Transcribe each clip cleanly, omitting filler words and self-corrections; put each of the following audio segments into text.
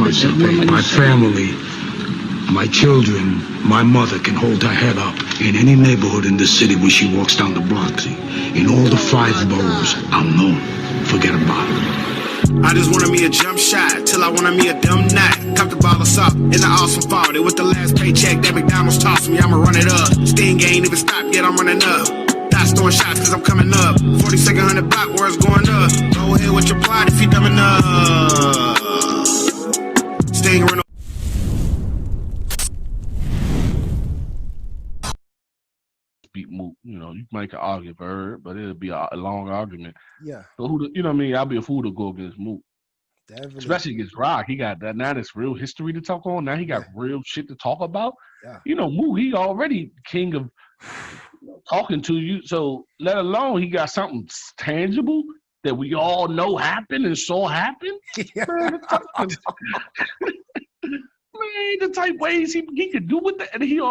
person thing. My family, my children, my mother can hold her head up in any neighborhood in the city when she walks down the block. See, in all the 5 boroughs, I'm known. Forget about it. I just wanted me a jump shot till I wanted me a dumb knot. Cup the ballers up in the awesome fall. It was the last paycheck that McDonald's tossed me. I'ma run it up. Sting ain't even stopped yet. I'm running up. Dots throwing shots cause I'm coming up. 42nd 100 block where it's going up. Go ahead with your plot if you dumb enough. Sting run. Beat Mook, you know, you might argue for her, but it'll be a long argument. Yeah. So you know what I mean? I'll be a fool to go against Mook. Definitely. Especially against Rock. He got that now that's real history to talk on. Now he got real shit to talk about. Yeah. You know, Mook, he already king of talking to you. So let alone he got something tangible that we all know happened and saw happen. Yeah. Man, the type ways he could do with that, and you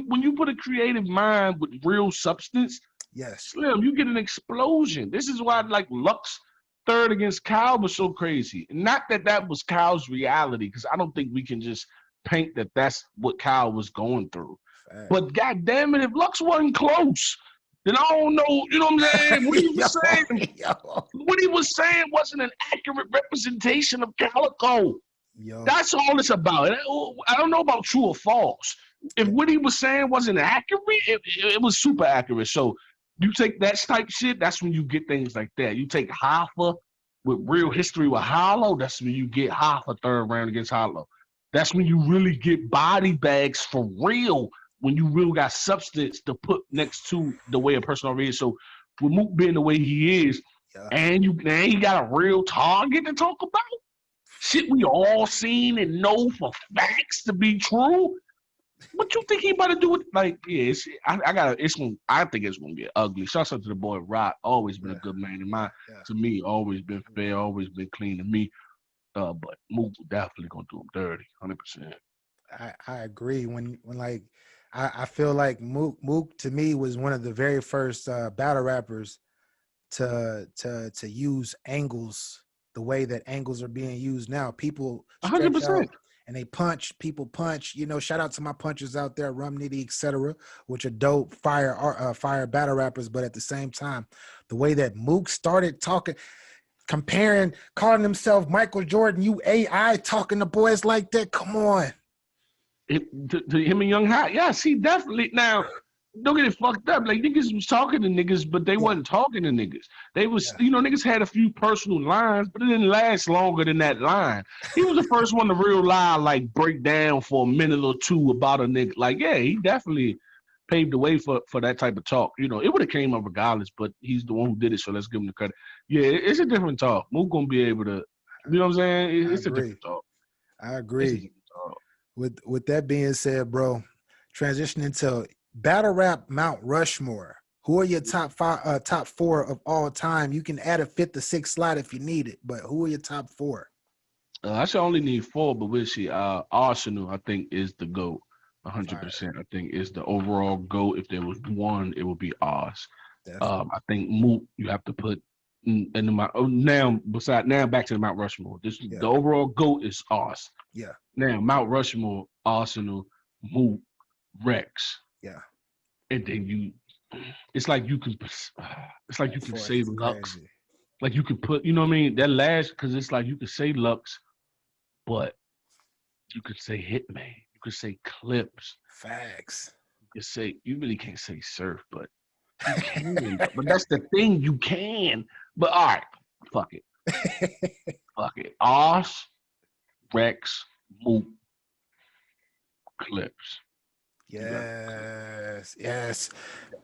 when you put a creative mind with real substance, Yes, Slim, you get an explosion. This is why like Lux third against Kyle was so crazy. Not that was Kyle's reality, because I don't think we can just paint that that's what Kyle was going through. But God damn it, if Lux wasn't close, then I don't know. You know what I'm saying? What he was saying, what he was saying wasn't an accurate representation of Calico. That's all it's about. I don't know about true or false. If what he was saying wasn't accurate, it was super accurate. So you take that type shit, that's when you get things like that. You take Hoffa with real history with Hollow, that's when you get Hoffa third round against Hollow. That's when you really get body bags for real, when you really got substance to put next to the way a person already is. So with Mook being the way he is, and he got a real target to talk about, shit we all seen and know for facts to be true. What you think he about to do with, like, yeah, I think it's gonna get ugly. Shouts out to the boy Rock, always been a good man to me, always been fair, always been clean to me. But Mook definitely gonna do him dirty, 100%. I agree. When like I feel like Mook to me was one of the very first battle rappers to use angles the way that angles are being used now. People 100%. And people punch. You know, shout out to my punchers out there, Rum Nitty, etc., which are dope fire battle rappers. But at the same time, the way that Mook started talking, comparing, calling himself Michael Jordan, you AI, talking to boys like that. Come on. To him and Young Hot, yes, he definitely. Now, don't get it fucked up. Like, niggas was talking to niggas, but they wasn't talking to niggas. They was, niggas had a few personal lines, but it didn't last longer than that line. He was the first one to real lie, like, break down for a minute or two about a nigga. Like, yeah, he definitely paved the way for that type of talk. You know, it would have came up regardless, but he's the one who did it, so let's give him the credit. Yeah, it's a different talk. Mook gonna be able to, you know what I'm saying? It's a different talk. I agree. With that being said, bro, transitioning to battle rap Mount Rushmore. Who are your top 4 of all time? You can add a 5th or 6th slot if you need it, but who are your top 4? I should only need 4, but we'll see. Arsenal, I think, is the GOAT. 100%. I think is the overall GOAT. If there was one, it would be Oz. I think Mook, you have to put in the now back to the Mount Rushmore. The overall GOAT is Oz. Yeah. Now Mount Rushmore, Arsenal, Mook, Rex. Yeah. And then it's like you can say Lux. Like you could put, you know what I mean? That last, because it's like you could say Lux, but you could say Hitman. You could say Clips. Facts. You really can't say Surf, but you can. But that's the thing, you can. But all right, fuck it. Fuck it. Oz, Rex, Mook, Clips. Yes.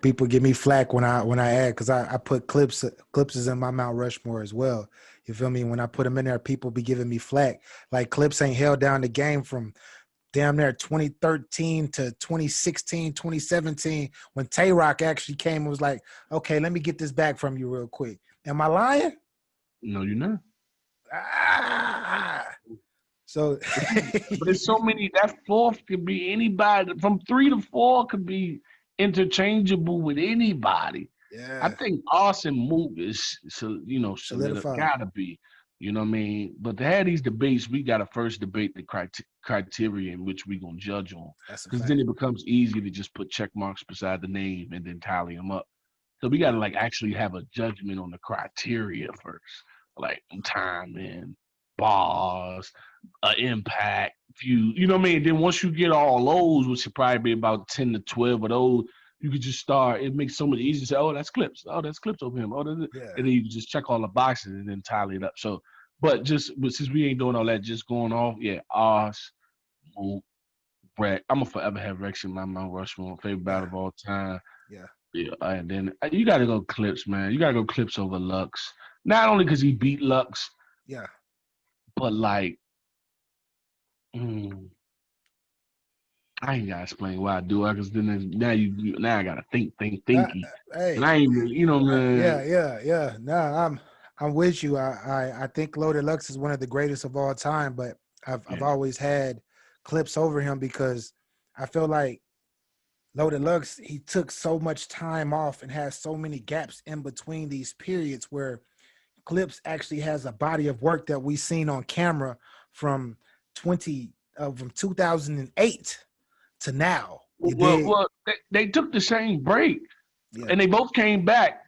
People give me flack when I add, because I put Clips is in my Mount Rushmore as well. You feel me? When I put them in there, people be giving me flack. Like, Clips ain't held down the game from damn near 2013 to 2016, 2017, when Tay-Rock actually came and was like, okay, let me get this back from you real quick. Am I lying? No, you're not. So, but there's so many. That 4th could be anybody. From 3 to 4 could be interchangeable with anybody. Yeah, I think Austin Mook is, solidified. Gotta be. You know what I mean? But to have these debates, we got to first debate the criteria in which we're going to judge on. That's a Because fact. then it becomes easy to just put check marks beside the name and then tally them up. So we got to like actually have a judgment on the criteria first, like timing, bars, impact, view. You know what I mean? Then once you get all those, which should probably be about 10 to 12 of those, you could just start. It makes so much easier to say, oh, that's clips. Oh, that's clips over him. Oh, that's it. Yeah. And then you just check all the boxes and then tally it up. So, but since we ain't doing all that, just going off, yeah, ours, Brett. I'm gonna forever have Rex in my Mount Rushmore, favorite battle of all time. Yeah. Yeah, and then you gotta go Clips, man. You gotta go Clips over Lux. Not only because he beat Lux, Yeah. but like, I ain't gotta explain why I do it, because then now I gotta thinky, Hey. and I ain't really, you know, man. Yeah. No, I'm with you. I think Loaded Lux is one of the greatest of all time, but I've always had Clips over him because I feel like Loaded Lux, he took so much time off and has so many gaps in between these periods where Clips actually has a body of work that we've seen on camera from 2008 to now. Well, they took the same break, and they both came back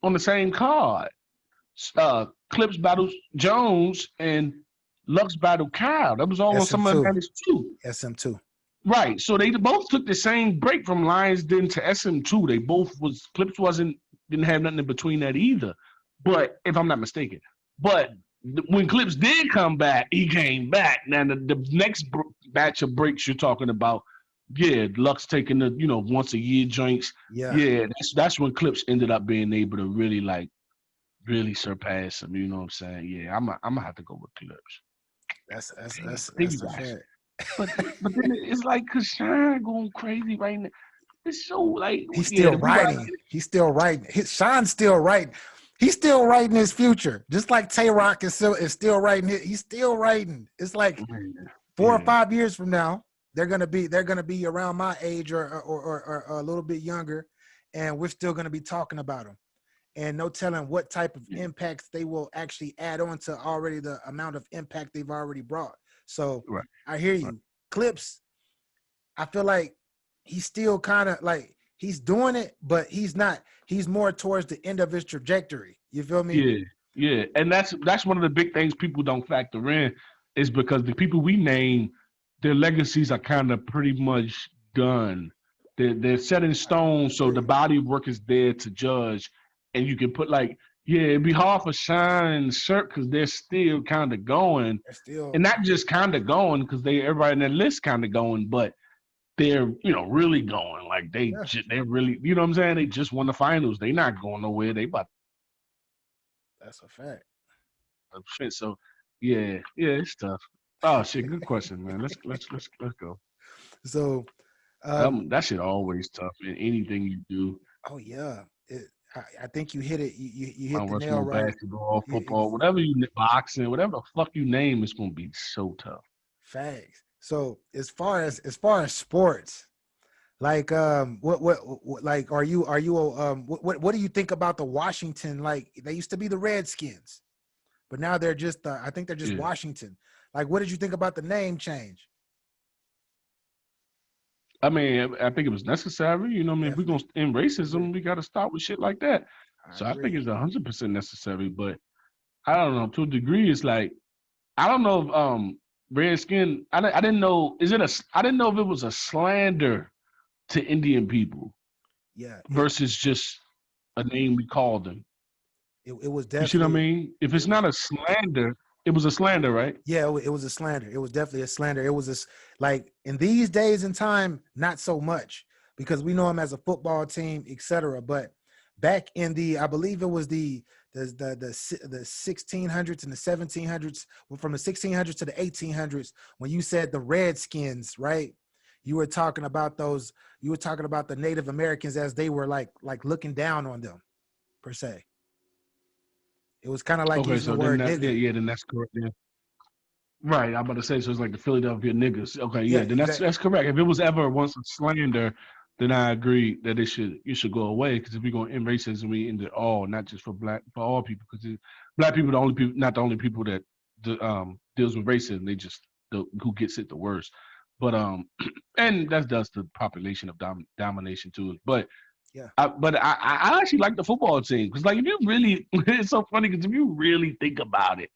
on the same card. Clips battled Jones and Lux battled Kyle. That was all on Summer Madness 2. SM2. Right. So they both took the same break from Lions Den to SM2. They both Clips didn't have nothing in between that either. But if I'm not mistaken. But when Clips did come back, he came back. Now the next batch of breaks you're talking about, yeah, Lux taking the once a year joints. Yeah, that's when Clips ended up being able to really surpass him. You know what I'm saying? Yeah, I'm gonna have to go with Clips. That's the fact. But then it's like Cashapp going crazy right now. It's so like he's still writing. He's still writing. Sean's still writing. He's still writing his future, just like Tay Rock is still writing it. He's still writing. It's like 4 or 5 years from now, they're gonna be around my age or a little bit younger, and we're still gonna be talking about them. And no telling what type of impacts they will actually add on to already the amount of impact they've already brought. So I hear you. Clips, I feel like he's still kind of like he's doing it, but he's not. He's more towards the end of his trajectory. You feel me? Yeah. And that's one of the big things people don't factor in is because the people we name, their legacies are kind of pretty much done. They're set in stone, so the body of work is there to judge. And you can put it'd be hard for Shine and Cert because they're still kind of going. And not just kind of going because everybody in that list kind of going, but they're, really going. Like they're really, you know what I'm saying? They just won the finals. They're not going nowhere. That's a fact. So yeah, it's tough. Oh shit, good question, man. Let's go. So that shit always tough in anything you do. Oh yeah. I think you hit it. You hit the nail right. Basketball, football, whatever boxing, whatever the fuck you name, it's gonna be so tough. Facts. So as far as sports, like what are you what do you think about the Washington? Like they used to be the Redskins, but now they're just I think they're just Washington. Like what did you think about the name change? I mean, I think it was necessary. You know what I mean? If we're going to end racism, we got to start with shit like that. I think it's 100% necessary. But I don't know. To a degree, it's like, I don't know if Redskin, I didn't know, I didn't know if it was a slander to Indian people. Yeah. Versus just a name we called them. It was definitely. You see what I mean? If it's not a slander, it was a slander, right? Yeah, it was a slander. It was definitely a slander. It was like in these days and time, not so much because we know him as a football team, etc. But back in I believe it was the 1600s and the 1700s, from the 1600s to the 1800s, when you said the Redskins, right? You were talking about those. You were talking about the Native Americans as they were like looking down on them, per se. It was kind of like using the word nigga. Yeah, then that's correct. Yeah. Right, I'm about to say, so it's like the Philadelphia niggas. Okay, yeah, then that's correct. If it was ever once a slander, then I agree that you should go away. Because if we're gonna end racism, we end it all, not just for all people. Because black people not the only people that deals with racism. They just who gets it the worst. But and that does the population of domination too. But Yeah. I actually like the football team because like if you really, it's so funny because if you really think about it,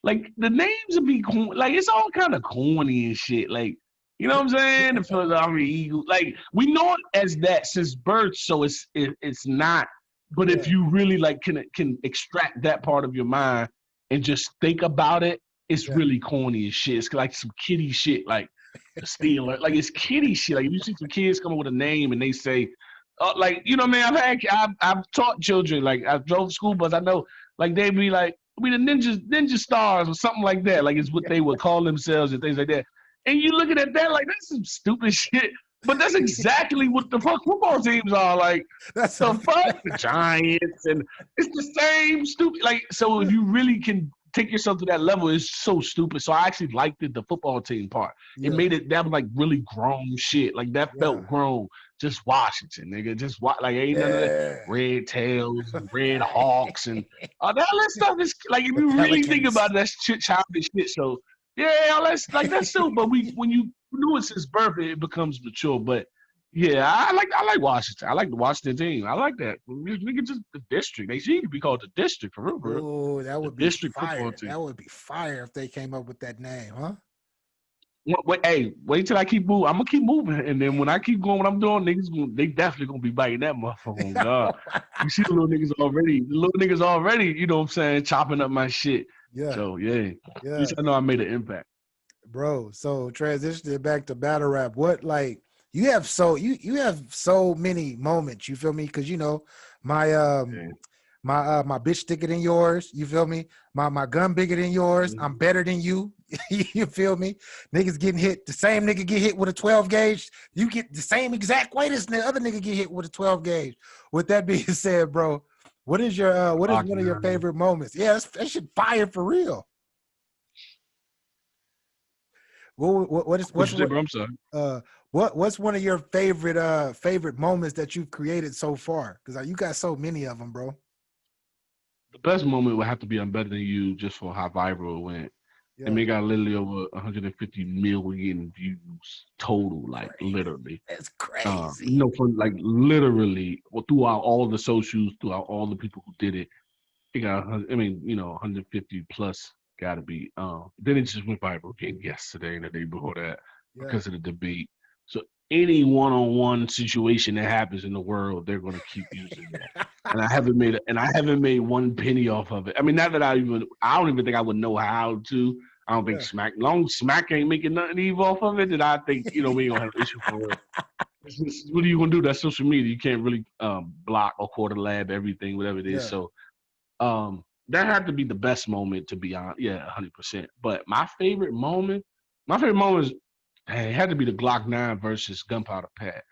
like the names would be like it's all kind of corny and shit. Like you know what I'm saying? The Philadelphia Eagles, like we know it as that since birth, so it's not. But if you really like can extract that part of your mind and just think about it, it's really corny as shit. It's like some kiddie shit, like the Steelers. Like it's kiddie shit. Like you see some kids come up with a name and they say, like you know, man. I've taught children. Like I drove school bus. I know, like they be like, we the ninja stars or something like that. Like it's what they would call themselves and things like that. And you looking at that like that's some stupid shit. But that's exactly what the fuck football teams are. Like That's the fuck the Giants, and it's the same stupid. Like so, if you really can take yourself to that level, it's so stupid. So I actually liked the football team part. It made it that was like really grown shit. Like that felt grown. Just Washington, nigga. Just like ain't none of that red tails and red hawks and all that stuff is like if you really think about it, that's childish shit. So yeah, all that's like that's still. But when you knew it since birth, it becomes mature. But yeah, I like Washington. I like the Washington team. I like that. Nigga, just the district. They should be called the district for real. Oh, that would be district fire. football team. That would be fire if they came up with that name, huh? Wait till I keep moving. I'm gonna keep moving, and then when I keep going, what I'm doing, they definitely gonna be biting that motherfucker. Oh God, you see the little niggas already. You know what I'm saying, chopping up my shit. Yeah. So yeah. At least I know I made an impact, bro. So transitioning back to battle rap, what like you have so many moments. You feel me? Because you know my my bitch thicker than yours. You feel me? My gun bigger than yours. I'm better than you. You feel me? Niggas getting hit. The same nigga get hit with a 12 gauge. You get the same exact weight as the other nigga get hit with a 12 gauge. With that being said, bro, what is one of your favorite moments? Yeah, that shit fire for real. What's one of your favorite moments that you've created so far? Because you got so many of them, bro. The best moment would have to be "I'm Better Than You" just for how viral it went. Yeah. And they got literally over 150 million views total, like literally. That's crazy. You know, from like literally throughout all the socials, throughout all the people who did it, it got. 150 plus. Got to be. Then it just went viral again yesterday and the day before that because of the debate. So any one-on-one situation that happens in the world, they're going to keep using that. And I haven't made one penny off of it. I mean, not that I don't even think I would know how to. I don't think Smack ain't making nothing even off of it. Then I think we ain't gonna have an issue for it. What are you gonna do? That's social media. You can't really block or quarter lab everything, whatever it is. So that had to be the best moment, to be honest. Yeah, 100%. But my favorite moment is it had to be the Glock 9 versus Gunpowder Pat.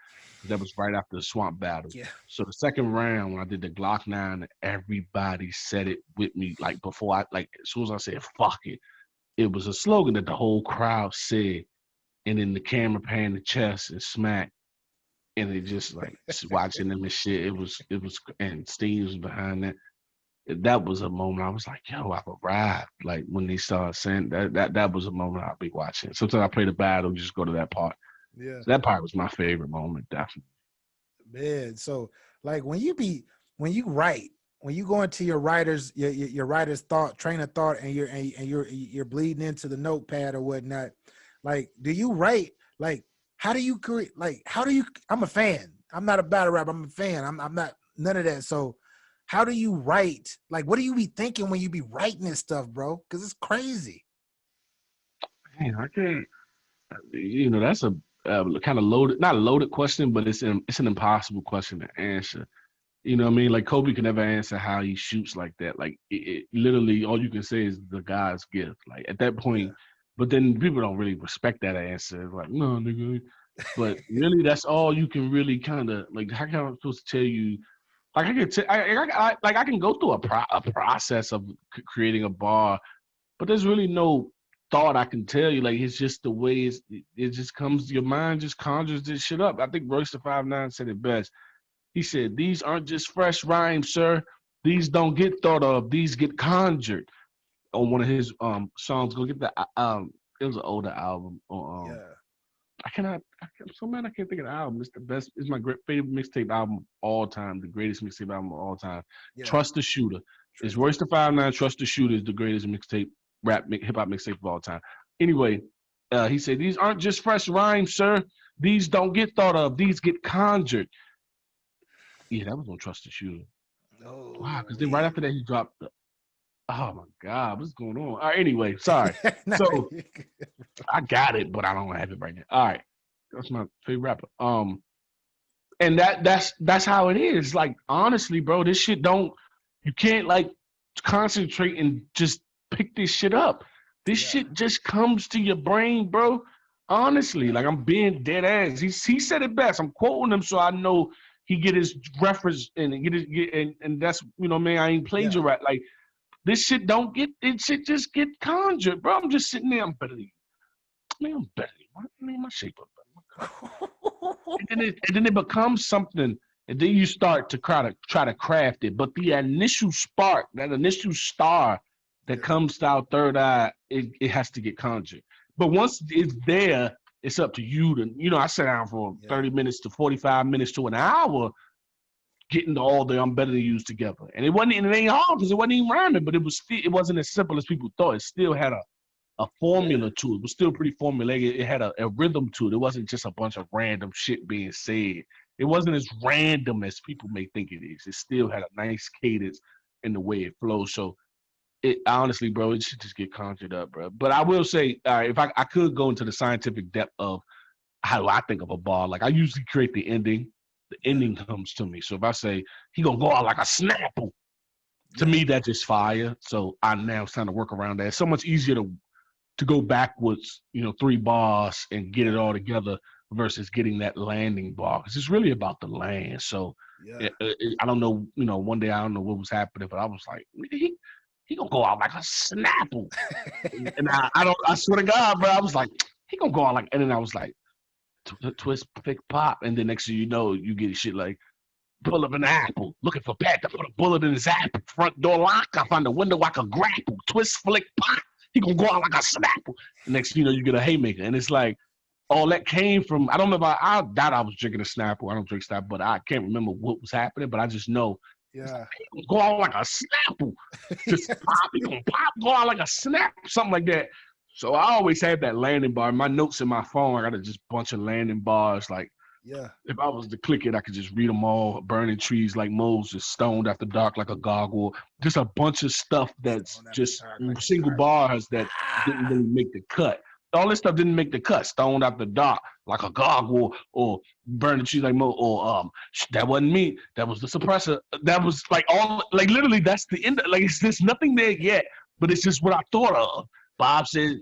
That was right after the Swamp Battle. Yeah. So the second round, when I did the Glock 9, everybody said it with me. Like before as soon as I said "fuck it," it was a slogan that the whole crowd said, and then the camera panned the chest and Smack, and it just like watching them and shit. It was, and Steve was behind that. That was a moment I was like, yo, I've arrived. Like when they started saying that was a moment I'll be watching. Sometimes I play the battle, just go to that part. Yeah. So that part was my favorite moment, definitely. Man, so like when you write, when you go into your writer's train of thought and you're bleeding into the notepad or whatnot, like do you write like how do you create I'm a fan. I'm not a battle rapper, I'm a fan. I'm not none of that. So how do you write? Like, what do you be thinking when you be writing this stuff, bro? Because it's crazy. Man, I can't. That's a kind of not a loaded question, but it's an impossible question to answer. You know what I mean? Like Kobe can never answer how he shoots like that. Like it literally, all you can say is the guy's gift. Like at that point, but then people don't really respect that answer. It's like, no, nigga. But really, that's all you can really kind of like. How can I supposed to tell you? Like I can go through a process of creating a bar, but there's really no thought, I can tell you, like, it's just the way it just comes, your mind just conjures this shit up. I think Royce the 5'9" said it best. He said, "These aren't just fresh rhymes, sir. These don't get thought of. These get conjured." On one of his songs, go get the it was an older album. I'm so mad I can't think of the album. It's the best. It's my favorite mixtape album of all time. The greatest mixtape album of all time. Yeah. Trust the Shooter. It's Royce the 5'9". Trust the Shooter is the greatest mixtape, hip hop mixtape of all time. Anyway, he said, "These aren't just fresh rhymes, sir. These don't get thought of. These get conjured." Yeah, that was on Trust the Shooter. Oh, wow, because then right after that he dropped the. Oh my God, what's going on? All right, anyway, sorry. So I got it, but I don't have it right now. All right, that's my favorite rapper. And that's how it is. Like, honestly, bro, this shit you can't like concentrate and just pick this shit up. This shit just comes to your brain, bro. Honestly, like, I'm being dead ass. He said it best. I'm quoting him so I know he get his reference and and that's, you know, man, I ain't plagiarized. Like, this shit shit just get conjured, bro. I'm just sitting there, I'm better than you. Man, I'm better than you. Man, my shape up. And then it becomes something, and then you start to try to craft it. But the initial spark, that initial star that comes to our third eye, it has to get conjured. But once it's there, it's up to you to, you know, I sat down for 30 minutes to 45 minutes to an hour getting all the I'm better than yous together. And it ain't hard because it wasn't even rhyming, but it wasn't as simple as people thought. It still had a formula to it. It was still pretty formulaic. It had a rhythm to it. It wasn't just a bunch of random shit being said. It wasn't as random as people may think it is. It still had a nice cadence in the way it flows. So it honestly, bro, it should just get conjured up, bro. But I will say, if I could go into the scientific depth of how I think of a bar, like, I usually create the ending. The ending comes to me. So if I say he gonna go out like a Snapple, to me that's just fire. So I now trying to work around that. It's so much easier to go backwards, you know, 3 bars and get it all together versus getting that landing bar, because it's really about the land. So I don't know, you know, one day I don't know what was happening, but I was like, he gonna go out like a Snapple. And I swear to God, bro, I was like, he gonna go out like, and then I was like, twist, pick, pop, and then next thing you know, you get shit like, pull up an apple, looking for Pat to put a bullet in his apple, front door lock, I find a window I can grapple, twist, flick, pop, he gonna go out like a Snapple. Next thing you know, you get a haymaker, and it's like, all that came from, I don't remember, I doubt I was drinking a Snapple, I don't drink Snapple, but I can't remember what was happening, but I just know, he gonna go out like a Snapple, just pop, he gonna pop, go out like a snap, something like that. So I always had that landing bar. My notes in my phone, I got just bunch of landing bars. Like, if I was to click it, I could just read them all. Burning trees like Moses, stoned after dark like a goggle. Just a bunch of stuff that's just single bars that didn't really make the cut. All this stuff didn't make the cut. Stoned after dark like a goggle, or burning trees like Moses, or that wasn't me. That was the suppressor. That was like all, like, literally that's the end. Like, there's nothing there yet, but it's just what I thought of. Bob said,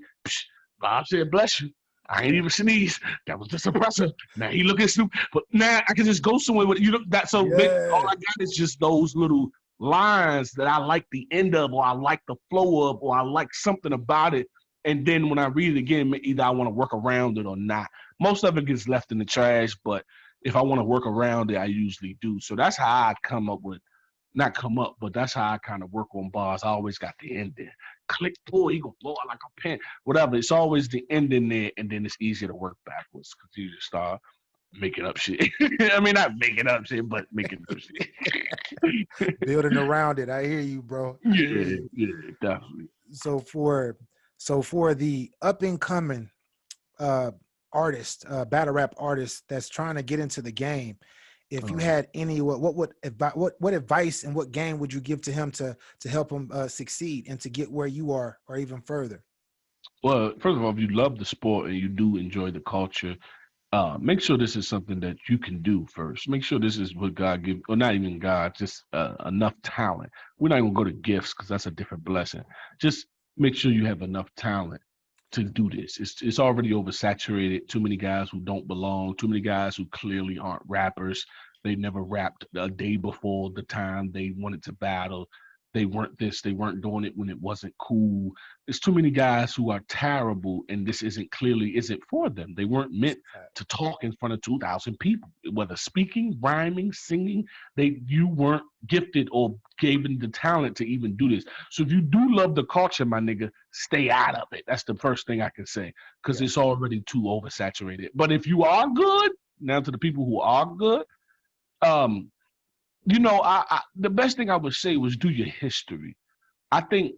bless you. I ain't even sneeze. That was the suppressor. Now he looking stupid. But now I can just go somewhere with it. You know, that, so all I got is just those little lines that I like the end of, or I like the flow of, or I like something about it. And then when I read it again, either I want to work around it or not. Most of it gets left in the trash, but if I want to work around it, I usually do. So that's how I but that's how I kind of work on bars. I always got the ending. Click pull, he gonna blow out like a pen, whatever. It's always the end in there, and then it's easier to work backwards because you just start making up shit. I mean, not making up shit, but making up shit. Building around it. I hear you, bro. Yeah, definitely. So for the up and coming artist, battle rap artist that's trying to get into the game, if you had any, what advice and what game would you give to him to help him succeed and to get where you are or even further? Well, first of all, if you love the sport and you do enjoy the culture, make sure this is something that you can do first. Make sure this is what God gives, or not even God, just enough talent. We're not going to go to gifts because that's a different blessing. Just make sure you have enough talent to do this. It's already oversaturated. Too many guys who don't belong. Too many guys who clearly aren't rappers. They never rapped a day before the time they wanted to battle. they weren't this, they weren't doing it when it wasn't cool. There's too many guys who are terrible, and this isn't for them. They weren't meant to talk in front of 2,000 people, whether speaking, rhyming, singing. You weren't gifted or given the talent to even do this. So if you do love the culture, my nigga, stay out of it. That's the first thing I can say, because it's already too oversaturated. But if you are good, now to the people who are good, you know, the best thing I would say was do your history. I think,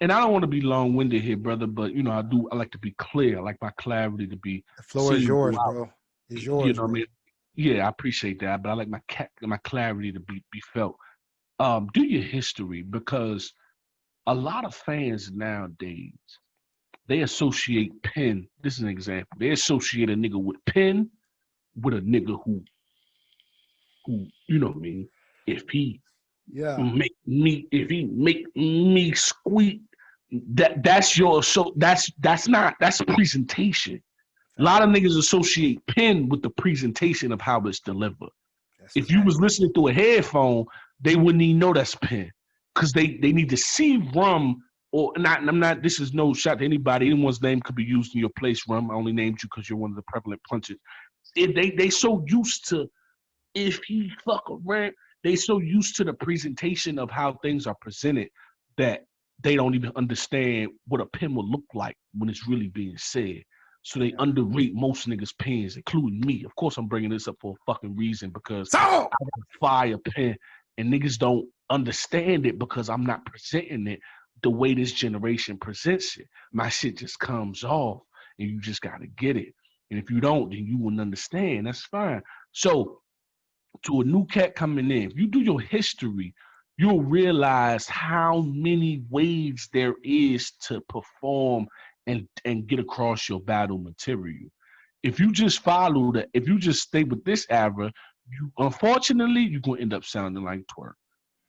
and I don't want to be long-winded here, brother, but you know, I like to be clear. I like my clarity to be. The floor is yours, bro. It's yours. You know what I mean? Yeah, I appreciate that, but I like my clarity to be felt. Do your history, because a lot of fans nowadays, they associate Penn. This is an example. They associate a nigga with Penn with a nigga who you know what I mean? If he make me squeak, that's presentation. A lot of niggas associate Penn with the presentation of how it's delivered. If you was listening through a headphone, they wouldn't even know that's Penn, because they need to see Rum, or not. And I'm not. This is no shot to anybody. Anyone's name could be used in your place, Rum. I only named you because you're one of the prevalent punches. They so used to, if he fuck around, they so used to the presentation of how things are presented that they don't even understand what a pen would look like when it's really being said. So they underrate most niggas' pens, including me. Of course, I'm bringing this up for a fucking reason, because I got a fire pen, and niggas don't understand it because I'm not presenting it the way this generation presents it. My shit just comes off, and you just gotta get it. And if you don't, then you wouldn't understand. That's fine. So to a new cat coming in, if you do your history, you'll realize how many ways there is to perform and get across your battle material. If you just follow that, if you just stay with this era, unfortunately, you're gonna end up sounding like Twerk.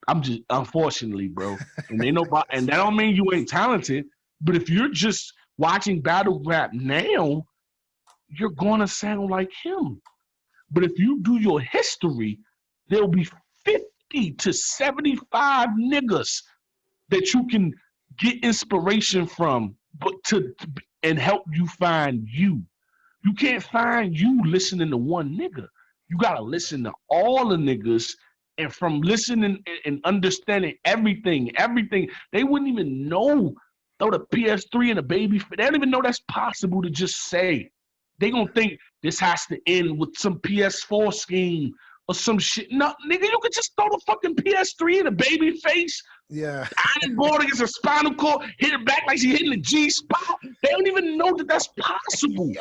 I'm just, unfortunately, bro. And ain't nobody, and that don't mean you ain't talented, but if you're just watching battle rap now, you're gonna sound like him. But if you do your history, there'll be 50 to 75 niggas that you can get inspiration from, and help you find you. You can't find you listening to one nigga. You gotta listen to all the niggas, and from listening and understanding everything, they wouldn't even know. Throw the PS3 and a baby, they don't even know that's possible to just say. They gonna think this has to end with some PS4 scheme or some shit. No, nigga, you could just throw the fucking PS3 in a baby face. Yeah. Iron board against a spinal cord, hit it back like she hitting the G spot. They don't even know that that's possible.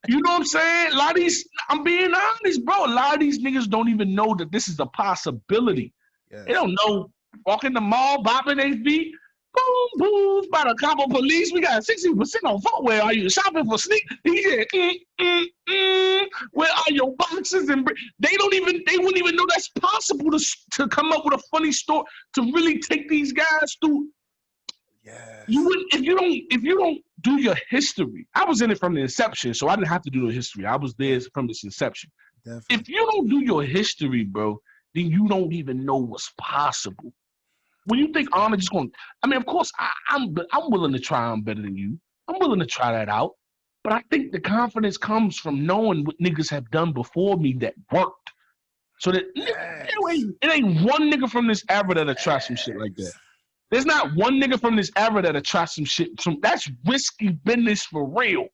You know what I'm saying? A lot of these, I'm being honest, bro. A lot of these niggas don't even know that this is a possibility. Yes. They don't know. Walk in the mall, bopping their feet. Boom, boom, by the Capo police. We got 60% on footwear. Are you shopping for sneak? He said, where are your boxes? And they wouldn't even know that's possible to come up with a funny story to really take these guys through. Yeah. You wouldn't if you don't do your history. I was in it from the inception, so I didn't have to do the history. I was there from this inception. Definitely. If you don't do your history, bro, then you don't even know what's possible. When you think I'm just going, I mean, of course, I'm willing to try. I'm better than you. I'm willing to try that out. But I think the confidence comes from knowing what niggas have done before me that worked. So that it ain't one nigga from this era that'll try some shit like that. There's not one nigga from this era that'll try some shit. That's risky business for real.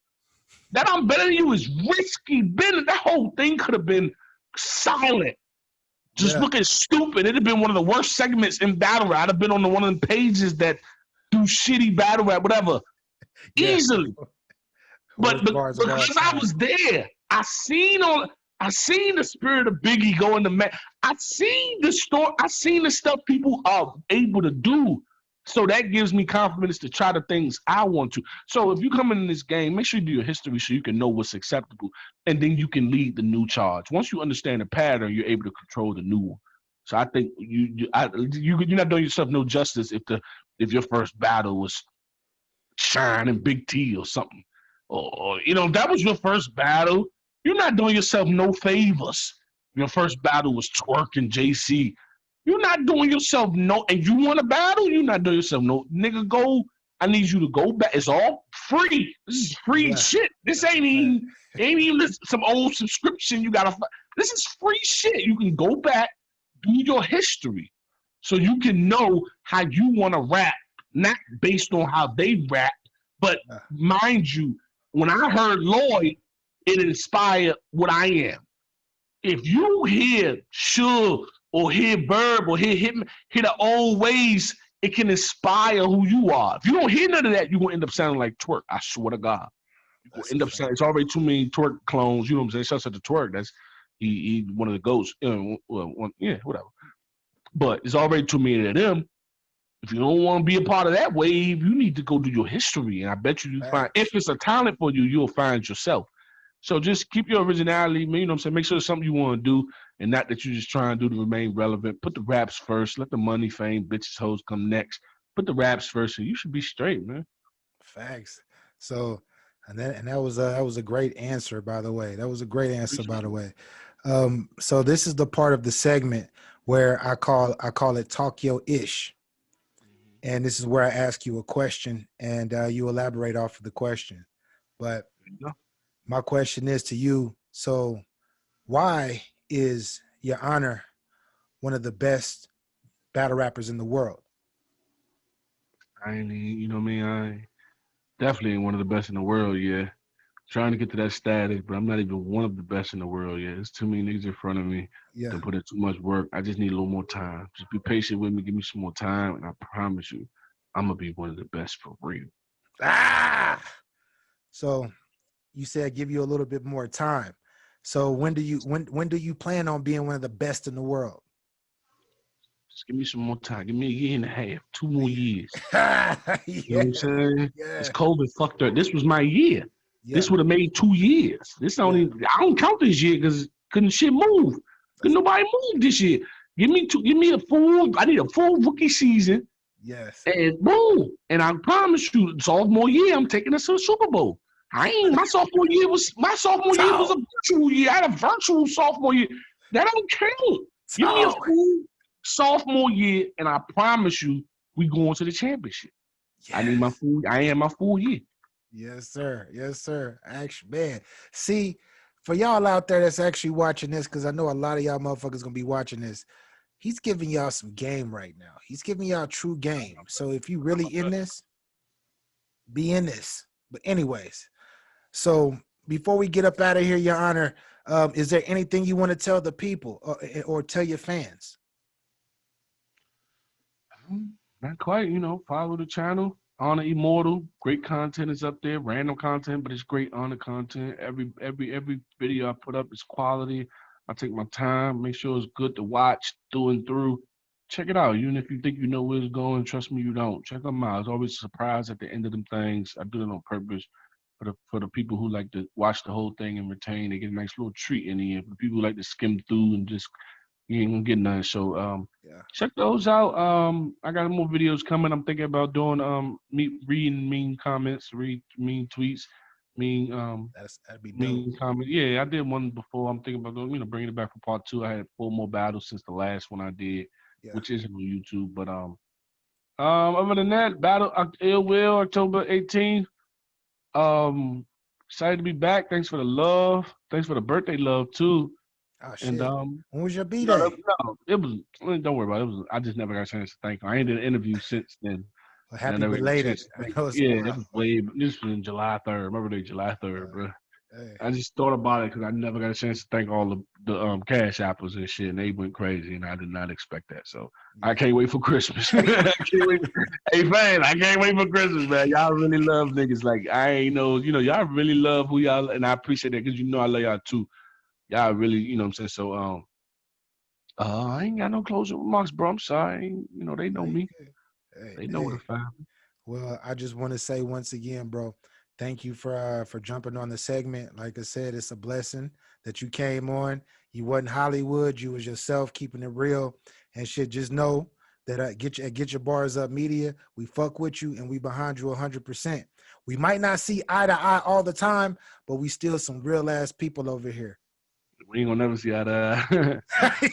That I'm better than you is risky business. That whole thing could have been silent. Just looking stupid. It'd have been one of the worst segments in battle rap. I'd have been on one of the pages that do shitty battle rap, whatever. Yeah. Easily. But because I was there, I seen the spirit of Biggie going to I seen the story. I seen the stuff people are able to do. So that gives me confidence to try the things I want to. So if you come in this game, make sure you do your history so you can know what's acceptable, and then you can lead the new charge. Once you understand the pattern, you're able to control the new one. So I think you're not doing yourself no justice if your first battle was Shine and Big T or something, or that was your first battle. You're not doing yourself no favors. Your first battle was Twerk and JC. You're not doing yourself no, and you want to battle. You're not doing yourself no, nigga. Go. I need you to go back. It's all free. This is free Yeah. shit. This ain't even some old subscription. You gotta. This is free shit. You can go back, do your history, so you can know how you want to rap, not based on how they rap, but mind you, when I heard Lloyd, it inspired what I am. If you hear Suge or hear Verb or hear the old ways, it can inspire who you are. If you don't hear none of that, you're gonna end up sounding like Twerk. I swear to God. You're gonna end up sounding. It's already too many Twerk clones. You know what I'm saying? Shouts out to Twerk. That's he one of the goats. Whatever. But it's already too many of them. If you don't want to be a part of that wave, you need to go do your history. And I bet you find, if it's a talent for you, you'll find yourself. So just keep your originality, you know what I'm saying? Make sure it's something you want to do and not that you just try and do to remain relevant. Put the raps first. Let the money, fame, bitches, hoes come next. Put the raps first and you should be straight, man. Facts. So, and that was a great answer, by the way. That was a great answer, by the way. So this is the part of the segment where I call it Talk Yo Ish. And this is where I ask you a question and you elaborate off of the question. But my question is to you. So why is Your Honor one of the best battle rappers in the world? I definitely one of the best in the world, yeah. Trying to get to that status, but I'm not even one of the best in the world yet. There's too many niggas in front of me to put in too much work. I just need a little more time. Just be patient with me. Give me some more time, and I promise you, I'm going to be one of the best for real. So you said give you a little bit more time. So when do you plan on being one of the best in the world? Just give me some more time. Give me a year and a half, 2 more years. You know what I'm saying? Yeah. It's COVID fucked up. This was my year. Yeah. This would have made 2 years. This I don't count this year because couldn't shit move. Couldn't nobody move this year. Give me I need a full rookie season. Yes. And boom. And I promise you, sophomore year, I'm taking us to the Super Bowl. My sophomore year was a virtual year. I had a virtual sophomore year. That don't count. Give me a full sophomore year, and I promise you, we going to the championship. Yes. I am my full year. Yes, sir. Yes, sir. Actually, man. See, for y'all out there that's actually watching this, because I know a lot of y'all motherfuckers gonna be watching this, he's giving y'all some game right now. He's giving y'all true game. So if you really in this, be in this. But anyways, so before we get up out of here, Your Honor, is there anything you want to tell the people or tell your fans? Not quite, follow the channel. Honor Immortal, great content is up there. Random content, but it's great honor content. Every video I put up is quality. I take my time, make sure it's good to watch through and through. Check it out. Even if you think you know where it's going, trust me, you don't. Check them out. It's always a surprise at the end of them things. I do it on purpose for the people who like to watch the whole thing and retain. They get a nice little treat in the end. For the people who like to skim through and just you ain't gonna get none. So check those out. I got more videos coming. I'm thinking about doing reading mean comments, read mean tweets, that'd be mean dope. Comments. Yeah, I did one before. I'm thinking about doing, bringing it back for part 2. I had 4 more battles since the last one I did, which isn't on YouTube. But other than that, battle Ill Will October 18th. Excited to be back. Thanks for the love. Thanks for the birthday love too. Oh, shit. And when was your B-Day? No, it was. Don't worry about it. I just never got a chance to thank him. I ain't did an interview since then. Well, happy belated. It was way. This was in July 3rd. Remember July 3rd, bro. Hey. I just thought about it because I never got a chance to thank all the Cashappers and shit, and they went crazy, and I did not expect that. So I can't wait for Christmas. Hey, fans, I can't wait for Christmas, man. Y'all really love niggas. Like I ain't know, y'all really love who y'all, and I appreciate that because I love y'all too. Y'all really, you know what I'm saying? So, I ain't got no closing remarks, bro. I'm sorry. They know me. They know where to find me. Well, I just want to say once again, bro, thank you for jumping on the segment. Like I said, it's a blessing that you came on. You wasn't Hollywood. You was yourself, keeping it real and shit. Just know that Get Your Bars Up Media, we fuck with you and we behind you 100%. We might not see eye to eye all the time, but we still some real ass people over here. We ain't gonna never see eye to eye.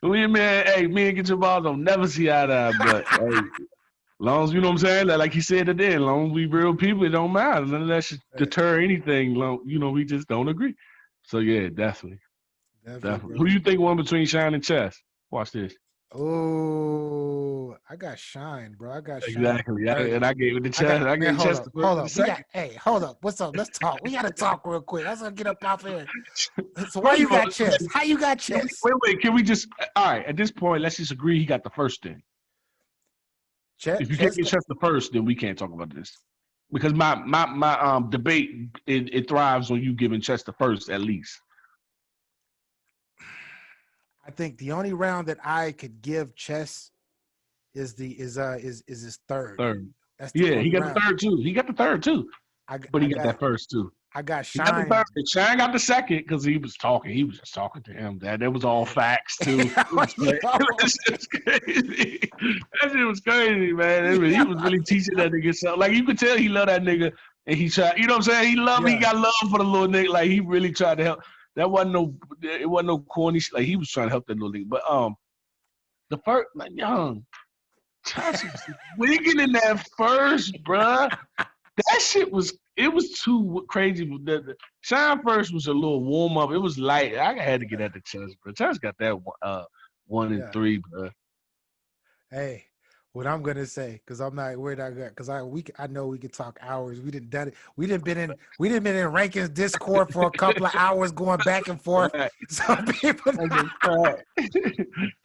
We man, hey, me and Get Your Balls don't never see eye to eye, but hey, long as you know what I'm saying, like he said today, as long as we real people, it don't matter. None of that should deter anything. We just don't agree. So yeah, definitely. Who you think won between Shine and Chess? Watch this. Oh, I got Shine, bro. I got Shine. Exactly. And I gave it to Chess. I gave Chess the first. Hold up. What's up? Let's talk. We gotta talk real quick. I was gonna get up off here. So why you got Chess? How you got Chess? Wait. Can we just all right? At this point, let's just agree he got the first thing. If you can't get Chess the first, then we can't talk about this. Because my debate it thrives on you giving Chess the first at least. I think the only round that I could give Chess is his third. That's he got the third too. He got the third too. But he got that first too. I got Shine. He got the third. Shine got the second because he was talking. He was just talking to him. That was all facts too. That shit was crazy, man. He was really teaching that nigga something. Like you could tell he loved that nigga, and he tried. You know what I'm saying? He got love for the little nigga. Like he really tried to help. It wasn't no corny shit. Like he was trying to help that little nigga. But the first, like young, Chess was wigging in that first, bruh. That shit was too crazy. The Shine first was a little warm up. It was light. I had to get at the Chess, bro. Chess got that 1 and 3, bro. Hey, what I'm gonna say, because I'm not worried. I know we could talk hours. We didn't done it. We didn't been in rankings Discord for a couple of hours going back and forth. Some people. That's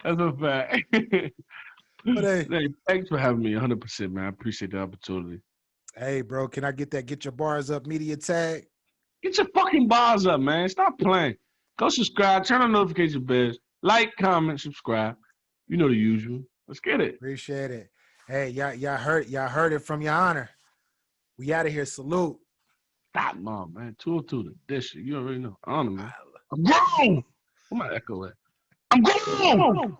a fact. But hey, thanks for having me. 100%, man. I appreciate the opportunity. Hey, bro, can I get that Get Your Bars Up media tag? Get your fucking bars up, man. Stop playing. Go subscribe. Turn on notification bells. Like, comment, subscribe. You know the usual. Let's get it. Appreciate it. Hey, y'all heard it from your honor. We out of here. Salute. Stop, mom, man. 202 the dish. You already know. Honor, man. I'm grown. Where my echo at? I'm grown.